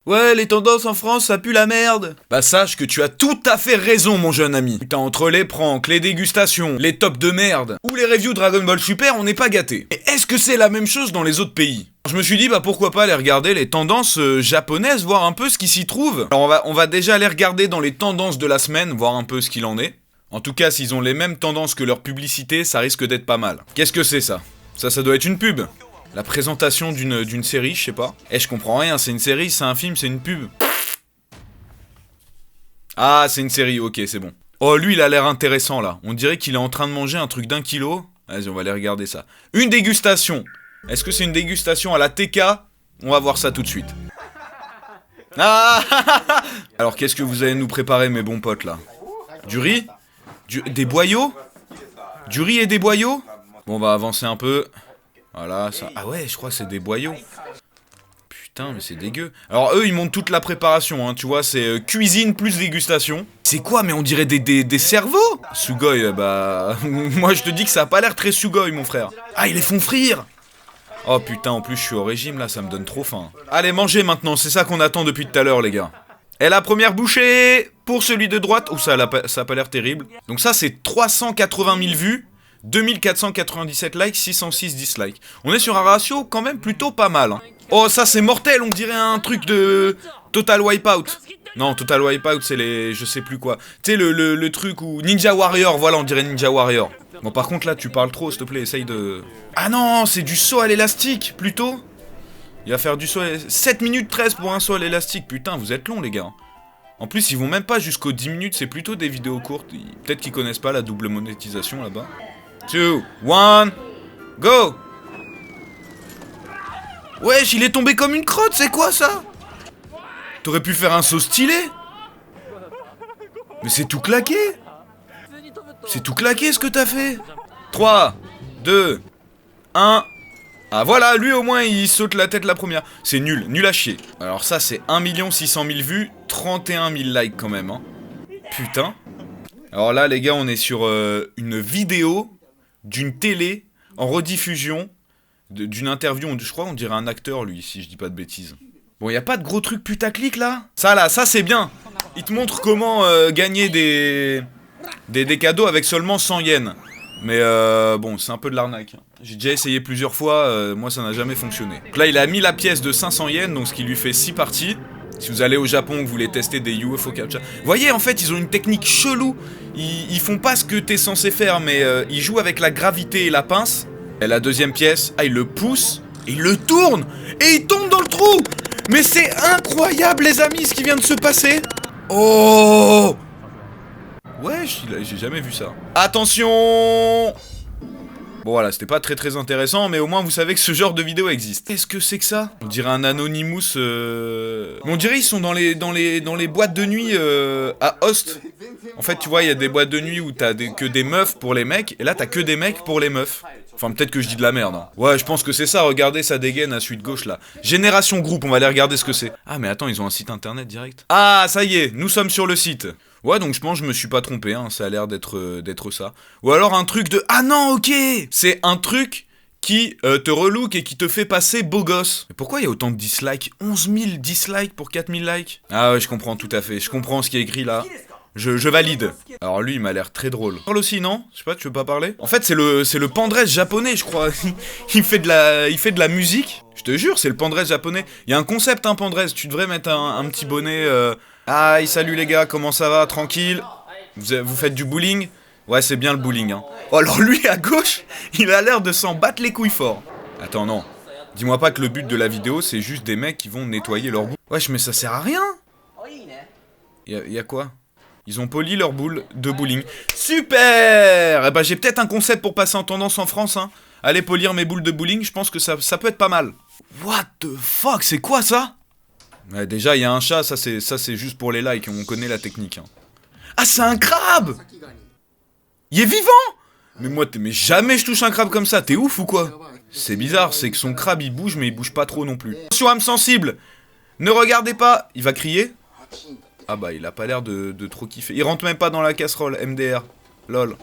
Ouais, les tendances en France, ça pue la merde. Bah sache que tu as tout à fait raison, mon jeune ami. Putain, entre les pranks, les dégustations, les tops de merde, ou les reviews Dragon Ball Super, on n'est pas gâté. Et est-ce que c'est la même chose dans les autres pays? Je me suis dit, bah pourquoi pas aller regarder les tendances japonaises, voir un peu ce qui s'y trouve. Alors on va déjà aller regarder dans les tendances de la semaine, voir un peu ce qu'il en est. En tout cas, s'ils ont les mêmes tendances que leur publicité, ça risque d'être pas mal. Qu'est-ce que c'est ça? Ça doit être une pub. La présentation d'une série, je sais pas. Je comprends rien, c'est une série, c'est un film, c'est une pub. Ah, c'est une série, ok, c'est bon. Oh, lui, il a l'air intéressant, là. On dirait qu'il est en train de manger un truc d'1 kilo. Vas-y, on va aller regarder ça. Une dégustation. Est-ce que c'est une dégustation à la TK? On va voir ça tout de suite. Ah. Alors, qu'est-ce que vous allez nous préparer, mes bons potes, là? Du riz? Des boyaux? Du riz et des boyaux? Bon, on va avancer un peu. Voilà, ça... Ah ouais, je crois que c'est des boyaux. Putain, mais c'est dégueu. Alors eux, ils montrent toute la préparation, hein, tu vois, c'est cuisine plus dégustation. C'est quoi, mais on dirait des cerveaux? Sugoi, bah... Moi, je te dis que ça a pas l'air très sugoi, mon frère. Ah, ils les font frire. Oh putain, en plus, je suis au régime, là, ça me donne trop faim. Allez, mangez maintenant, c'est ça qu'on attend depuis tout à l'heure, les gars. Et la première bouchée pour celui de droite. Oh, ça a pas l'air terrible. Donc ça, c'est 380 000 vues. 2497 likes, 606 dislikes. On est sur un ratio quand même plutôt pas mal. Hein. Oh, ça c'est mortel, on dirait un truc de Total Wipeout. Non, Total Wipeout, c'est les... je sais plus quoi. Tu sais, le truc où... Ninja Warrior, voilà, on dirait Ninja Warrior. Bon, par contre, là, tu parles trop, s'il te plaît, essaye de... Ah non, c'est du saut à l'élastique, plutôt. Il va faire du saut à... 7 minutes 13 pour un saut à l'élastique. Putain, vous êtes long, les gars. En plus, ils vont même pas jusqu'aux 10 minutes, c'est plutôt des vidéos courtes. Peut-être qu'ils connaissent pas la double monétisation, là-bas. 2, 1, go! Wesh, il est tombé comme une crotte, c'est quoi ça? T'aurais pu faire un saut stylé? Mais c'est tout claqué! C'est tout claqué ce que t'as fait! 3, 2, 1... Ah voilà, lui au moins il saute la tête la première. C'est nul, nul à chier. Alors ça c'est 1 600 000 vues, 31 000 likes quand même, hein. Putain. Alors là les gars, on est sur une vidéo d'une télé en rediffusion d'une interview, je crois on dirait un acteur lui, si je dis pas de bêtises. Bon, y a pas de gros truc putaclic là? Ça là, ça c'est bien. Il te montre comment gagner des cadeaux avec seulement 100 yens. Mais bon, c'est un peu de l'arnaque. J'ai déjà essayé plusieurs fois, moi ça n'a jamais fonctionné. Donc là il a mis la pièce de 500 yens, donc ce qui lui fait 6 parties. Si vous allez au Japon, que vous voulez tester des UFO captcha. Vous voyez, en fait, ils ont une technique chelou. Ils font pas ce que t'es censé faire, mais ils jouent avec la gravité et la pince. Et la deuxième pièce, ah, il le pousse, et il le tourne, et il tombe dans le trou. Mais c'est incroyable, les amis, ce qui vient de se passer. Oh! Ouais, j'ai jamais vu ça. Attention! Bon voilà, c'était pas très intéressant, mais au moins vous savez que ce genre de vidéo existe. Qu'est-ce que c'est que ça? On dirait un Anonymous... On dirait ils sont dans les boîtes de nuit à Host. En fait, tu vois, il y a des boîtes de nuit où t'as que des meufs pour les mecs, et là t'as que des mecs pour les meufs. Enfin, peut-être que je dis de la merde. Hein. Ouais, je pense que c'est ça, regardez, ça dégaine à suite gauche là. Génération Group, on va aller regarder ce que c'est. Ah, mais attends, ils ont un site internet direct. Ah, ça y est, nous sommes sur le site. Ouais, donc je pense que je me suis pas trompé, hein, ça a l'air d'être ça. Ou alors un truc de... Ah non, ok! C'est un truc qui te relook et qui te fait passer beau gosse. Mais pourquoi il y a autant de dislikes? 11 000 dislikes pour 4 000 likes? Ah ouais, je comprends tout à fait, je comprends ce qui est écrit là. Je valide. Alors lui, il m'a l'air très drôle. Parle aussi, non? Je sais pas, tu veux pas parler? En fait, c'est le pandresse japonais, je crois. il fait de la musique. Je te jure, c'est le pandresse japonais. Il y a un concept, un pandresse. Tu devrais mettre un petit bonnet... Aïe, salut les gars, comment ça va? Tranquille? Vous faites du bowling? Ouais, c'est bien le bowling, hein. Oh, alors lui, à gauche, il a l'air de s'en battre les couilles fort. Attends, non. Dis-moi pas que le but de la vidéo, c'est juste des mecs qui vont nettoyer leur boule. Wesh, mais ça sert à rien. Y a quoi? Ils ont poli leur boule de bowling. Super! Eh ben, j'ai peut-être un concept pour passer en tendance en France, hein. Allez polir mes boules de bowling, je pense que ça peut être pas mal. What the fuck, c'est quoi ça? Ouais, déjà, il y a un chat, ça c'est juste pour les likes, on connaît la technique. Hein. Ah, c'est un crabe! Il est vivant! Mais jamais je touche un crabe comme ça, t'es ouf ou quoi? C'est bizarre, c'est que son crabe il bouge, mais il bouge pas trop non plus. Attention, âme sensible! Ne regardez pas! Il va crier? Ah bah, il a pas l'air de trop kiffer. Il rentre même pas dans la casserole, MDR. Lol.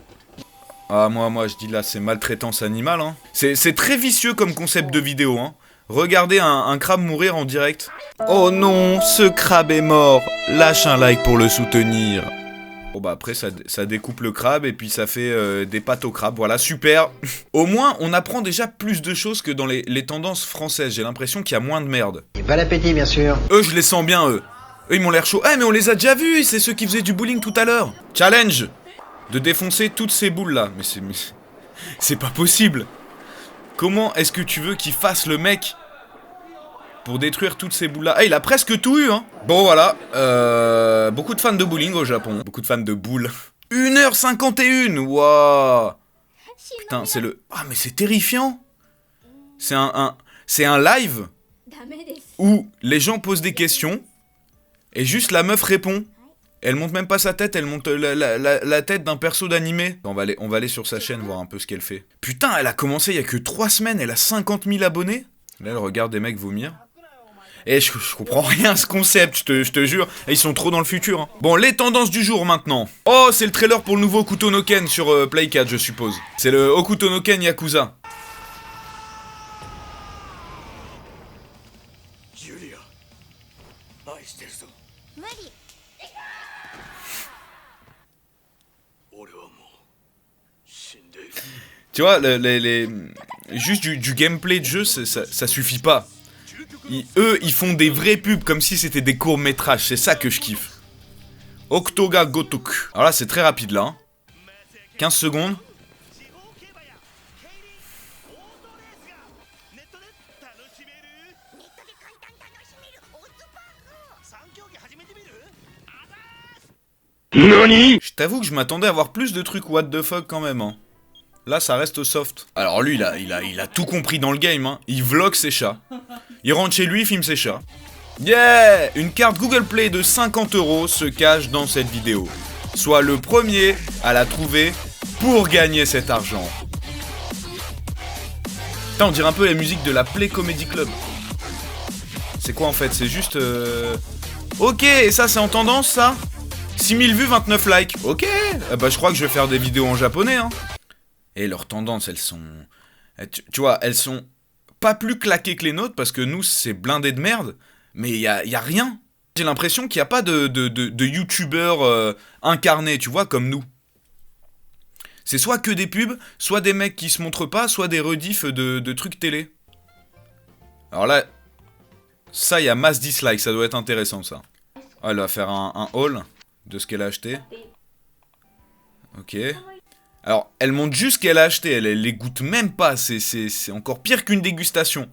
Ah, moi, je dis là, c'est maltraitance animale, hein. C'est très vicieux comme concept de vidéo, hein. Regardez un crabe mourir en direct. Oh non, ce crabe est mort. Lâche un like pour le soutenir. Bon bah après ça découpe le crabe et puis ça fait des pâtes au crabe, voilà, super. Au moins on apprend déjà plus de choses que dans les tendances françaises, j'ai l'impression qu'il y a moins de merde. Et bon appétit bien sûr. Eux je les sens bien eux. Eux ils m'ont l'air chauds. Eh mais on les a déjà vus, c'est ceux qui faisaient du bowling tout à l'heure. Challenge de défoncer toutes ces boules là. Mais c'est pas possible. Comment est-ce que tu veux qu'ils fassent le mec pour détruire toutes ces boules là? Ah il a presque tout eu hein. Bon voilà, beaucoup de fans de bowling au Japon. Beaucoup de fans de boules. 1h51. Waouh. Putain c'est le... Ah mais c'est terrifiant. C'est un live où les gens posent des questions et juste la meuf répond. Elle monte même pas sa tête, elle monte la tête d'un perso d'animé. On va aller sur sa chaîne voir un peu ce qu'elle fait. Putain, elle a commencé il y a que 3 semaines, elle a 50 000 abonnés. Là, elle regarde des mecs vomir. Et je comprends rien à ce concept, je te jure. Et ils sont trop dans le futur. Hein. Bon, les tendances du jour maintenant. Oh, c'est le trailer pour le nouveau Hokuto no Ken sur Play 4, je suppose. C'est le Hokuto no Ken Yakuza. Tu vois, juste du gameplay de jeu, ça suffit pas. Eux, ils font des vrais pubs comme si c'était des courts-métrages, c'est ça que je kiffe. Octoga Gotoku. Alors là, c'est très rapide là. Hein. 15 secondes. Nani ? Je t'avoue que je m'attendais à voir plus de trucs what the fuck quand même. Hein. Là, ça reste soft. Alors lui, il a tout compris dans le game. Hein. Il vlog ses chats. Il rentre chez lui, il filme ses chats. Yeah! Une carte Google Play de 50 € se cache dans cette vidéo. Sois le premier à la trouver pour gagner cet argent. Putain, on dirait un peu la musique de la Play Comedy Club. C'est quoi en fait? C'est juste... Ok, et ça c'est en tendance ça? 6000 vues, 29 likes. Ok, bah je crois que je vais faire des vidéos en japonais. Hein. Et leurs tendances, elles sont... Tu vois, elles sont pas plus claquées que les nôtres, parce que nous, c'est blindé de merde, mais y a rien. J'ai l'impression qu'il n'y a pas de youtubeurs incarnés, tu vois, comme nous. C'est soit que des pubs, soit des mecs qui se montrent pas, soit des rediffs de trucs télé. Alors là, ça, il y a masse dislike, ça doit être intéressant, ça. Ah, elle va faire un haul de ce qu'elle a acheté. Ok. Alors, elle montre juste ce qu'elle a acheté, elle les goûte même pas, c'est encore pire qu'une dégustation.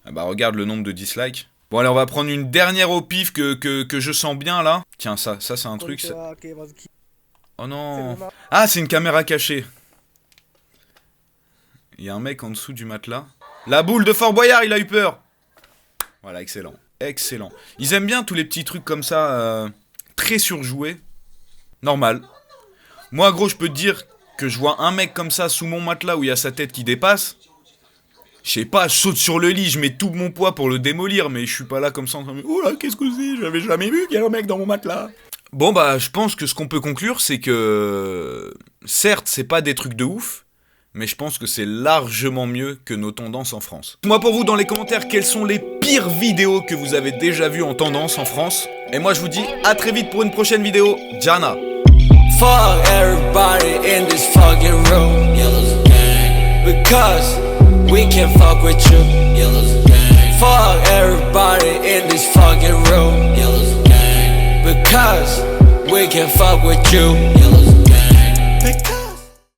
Ah bah regarde le nombre de dislikes. Bon allez, on va prendre une dernière au pif que je sens bien là. Tiens, ça c'est un truc... Ça... Oh non. Ah, c'est une caméra cachée. Il y a un mec en dessous du matelas. La boule de Fort Boyard, il a eu peur. Voilà, excellent. Excellent. Ils aiment bien tous les petits trucs comme ça, très surjoués. Normal. Moi, gros, je peux te dire... que je vois un mec comme ça sous mon matelas où il y a sa tête qui dépasse, je sais pas, je saute sur le lit, je mets tout mon poids pour le démolir, mais je suis pas là comme ça en train de... Oh là, qu'est-ce que c'est? J'avais jamais vu qu'il y a un mec dans mon matelas. Bon bah, je pense que ce qu'on peut conclure, c'est que... Certes, c'est pas des trucs de ouf, mais je pense que c'est largement mieux que nos tendances en France. Moi pour vous dans les commentaires, quelles sont les pires vidéos que vous avez déjà vues en tendance en France? Et moi je vous dis à très vite pour une prochaine vidéo. Jana. Fuck everybody in this fucking room, Yellow's gang. Because we can fuck with you, Yellow's gang. Fuck everybody in this fucking room, Yellow's gang. Because we can fuck with you, Yellow's gang.